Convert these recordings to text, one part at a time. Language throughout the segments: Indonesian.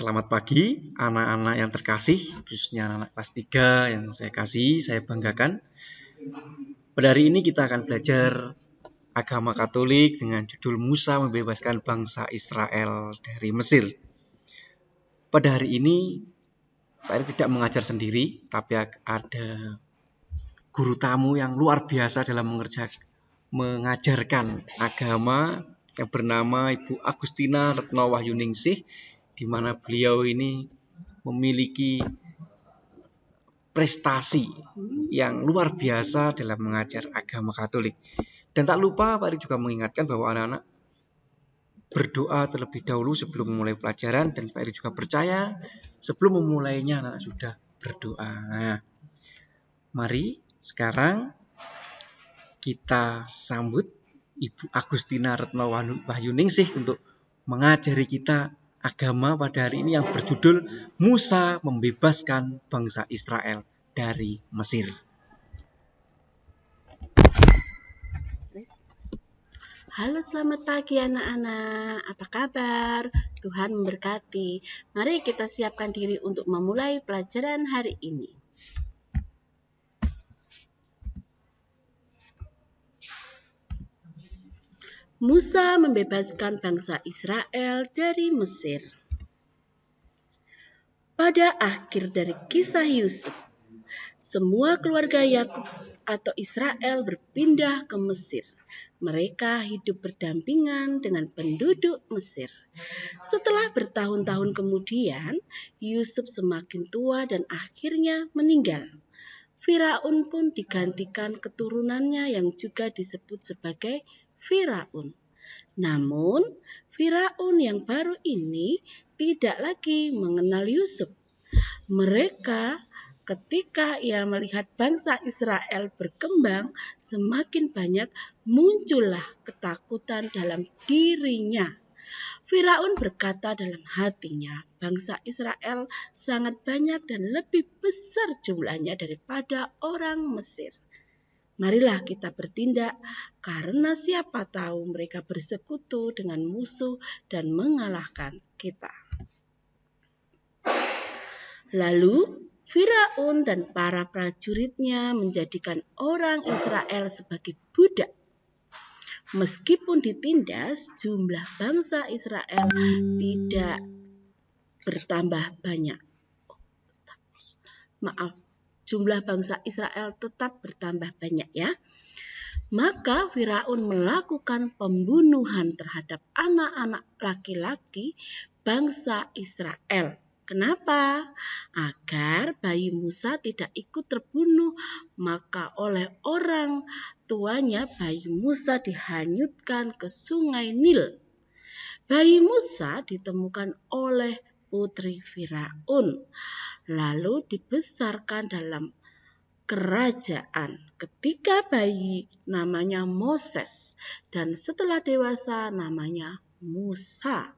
Selamat pagi anak-anak yang terkasih, khususnya anak kelas 3 yang saya kasih, saya banggakan. Pada hari ini kita akan belajar agama Katolik dengan judul Musa membebaskan bangsa Israel dari Mesir. Pada hari ini Pak Erik tidak mengajar sendiri, tapi ada guru tamu yang luar biasa dalam mengajarkan agama yang bernama Ibu Agustina Retno Wahyuningsih, di mana beliau ini memiliki prestasi yang luar biasa dalam mengajar agama Katolik. Dan tak lupa Pak Erik juga mengingatkan bahwa anak-anak berdoa terlebih dahulu sebelum memulai pelajaran, dan Pak Erik juga percaya sebelum memulainya anak sudah berdoa. Nah, mari sekarang kita sambut Ibu Agustina Retno Wahyuningsih untuk mengajari kita agama pada hari ini yang berjudul Musa membebaskan bangsa Israel dari Mesir. Halo, selamat pagi anak-anak. Apa kabar? Tuhan memberkati. Mari kita siapkan diri untuk memulai pelajaran hari ini. Musa membebaskan bangsa Israel dari Mesir. Pada akhir dari kisah Yusuf, semua keluarga Yakub atau Israel berpindah ke Mesir. Mereka hidup berdampingan dengan penduduk Mesir. Setelah bertahun-tahun kemudian, Yusuf semakin tua dan akhirnya meninggal. Firaun pun digantikan keturunannya yang juga disebut sebagai Firaun. Namun, Firaun yang baru ini tidak lagi mengenal Yusuf. Mereka ketika ia melihat bangsa Israel berkembang semakin banyak, muncullah ketakutan dalam dirinya. Firaun berkata dalam hatinya, bangsa Israel sangat banyak dan lebih besar jumlahnya daripada orang Mesir. Marilah kita bertindak, karena siapa tahu mereka bersekutu dengan musuh dan mengalahkan kita. Lalu Firaun dan para prajuritnya menjadikan orang Israel sebagai budak. Meskipun ditindas, jumlah bangsa Israel tidak bertambah banyak. Jumlah bangsa Israel tetap bertambah banyak ya. Maka Firaun melakukan pembunuhan terhadap anak-anak laki-laki bangsa Israel. Kenapa? Agar bayi Musa tidak ikut terbunuh, maka oleh orang tuanya bayi Musa dihanyutkan ke sungai Nil. Bayi Musa ditemukan oleh putri Firaun, lalu dibesarkan dalam kerajaan. Ketika bayi namanya Moses, dan setelah dewasa namanya Musa.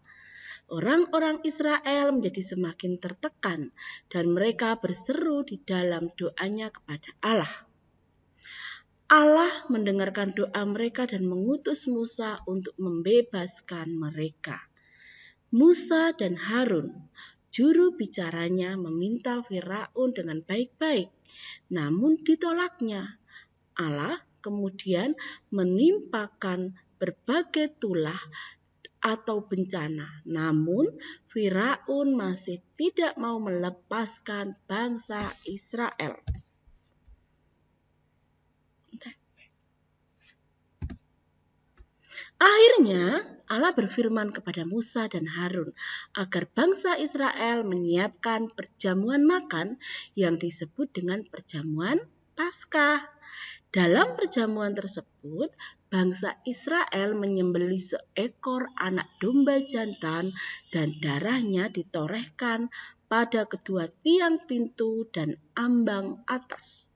Orang-orang Israel menjadi semakin tertekan dan mereka berseru di dalam doanya kepada Allah. Allah mendengarkan doa mereka dan mengutus Musa untuk membebaskan mereka. Musa dan Harun, juru bicaranya, meminta Firaun dengan baik-baik, namun ditolaknya. Allah kemudian menimpakan berbagai tulah atau bencana, namun Firaun masih tidak mau melepaskan bangsa Israel. Akhirnya Allah berfirman kepada Musa dan Harun agar bangsa Israel menyiapkan perjamuan makan yang disebut dengan perjamuan Paskah. Dalam perjamuan tersebut, bangsa Israel menyembelih seekor anak domba jantan dan darahnya ditorehkan pada kedua tiang pintu dan ambang atas.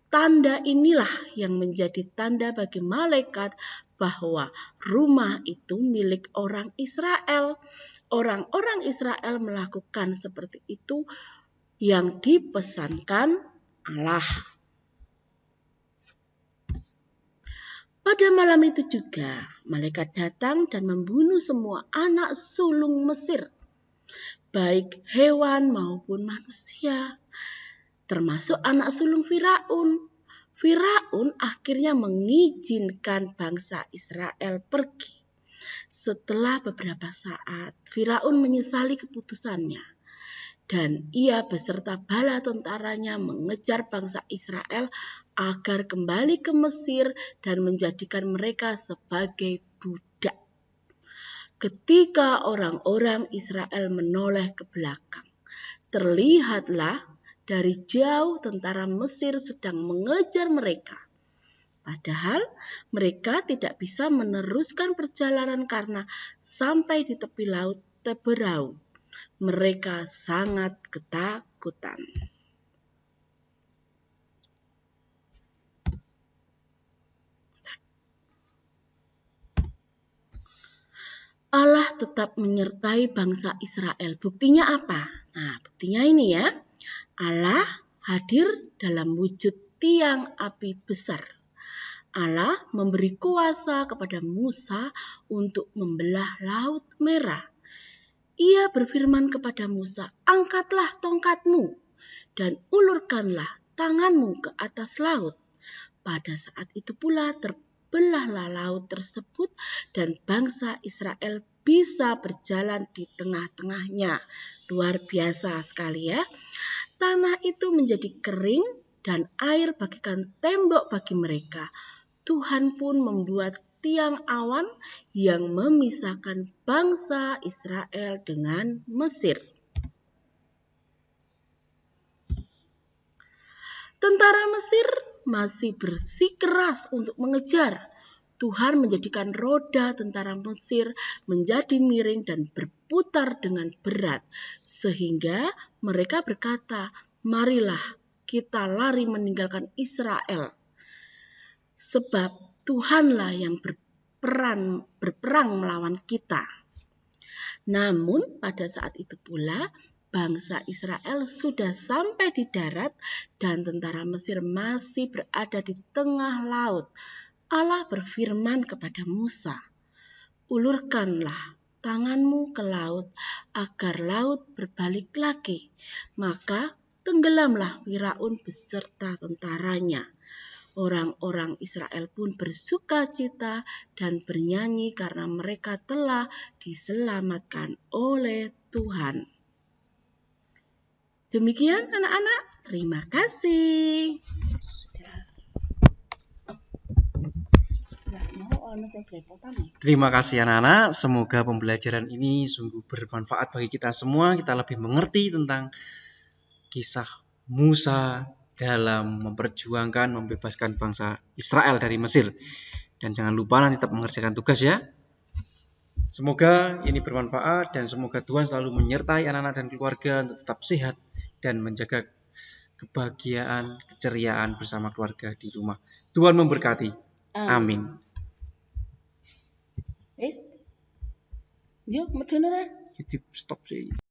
Tanda inilah yang menjadi tanda bagi malaikat bahwa rumah itu milik orang Israel. Orang-orang Israel melakukan seperti itu yang dipesankan Allah. Pada malam itu juga malaikat datang dan membunuh semua anak sulung Mesir. baik hewan maupun manusia, termasuk anak sulung Firaun. Firaun akhirnya mengizinkan bangsa Israel pergi. Setelah beberapa saat, Firaun menyesali keputusannya, dan ia beserta bala tentaranya mengejar bangsa Israel agar kembali ke Mesir dan menjadikan mereka sebagai budak. Ketika orang-orang Israel menoleh ke belakang, terlihatlah dari jauh tentara Mesir sedang mengejar mereka. Padahal mereka tidak bisa meneruskan perjalanan karena sampai di tepi laut Teberau. Mereka sangat ketakutan. Allah tetap menyertai bangsa Israel. Buktinya apa? Nah, buktinya ini ya. Allah hadir dalam wujud tiang api besar. Allah memberi kuasa kepada Musa untuk membelah Laut Merah. Ia berfirman kepada Musa, "Angkatlah tongkatmu dan ulurkanlah tanganmu ke atas laut." Pada saat itu pula terbelahlah laut tersebut dan bangsa Israel bisa berjalan di tengah-tengahnya. Luar biasa sekali ya. Tanah itu menjadi kering dan air bagikan tembok bagi mereka. Tuhan pun membuat tiang awan yang memisahkan bangsa Israel dengan Mesir. Tentara Mesir masih bersikeras untuk mengejar. Tuhan menjadikan roda tentara Mesir menjadi miring dan berputar dengan berat, sehingga mereka berkata, "Marilah kita lari meninggalkan Israel, sebab Tuhanlah yang berperang melawan kita." Namun pada saat itu pula bangsa Israel sudah sampai di darat dan tentara Mesir masih berada di tengah laut. Allah berfirman kepada Musa, "Ulurkanlah tanganmu ke laut agar laut berbalik lagi." Maka tenggelamlah Firaun beserta tentaranya. Orang-orang Israel pun bersuka-cita dan bernyanyi karena mereka telah diselamatkan oleh Tuhan. Demikian anak-anak, terima kasih. Terima kasih anak-anak, semoga pembelajaran ini sungguh bermanfaat bagi kita semua. Kita lebih mengerti tentang kisah Musa dalam memperjuangkan, membebaskan bangsa Israel dari Mesir. Dan jangan lupa nanti tetap mengerjakan tugas ya. Semoga ini bermanfaat dan semoga Tuhan selalu menyertai anak-anak dan keluarga untuk tetap sehat dan menjaga kebahagiaan, keceriaan bersama keluarga di rumah. Tuhan memberkati. Amin. Wis. Yo, medene ra. Stop sih.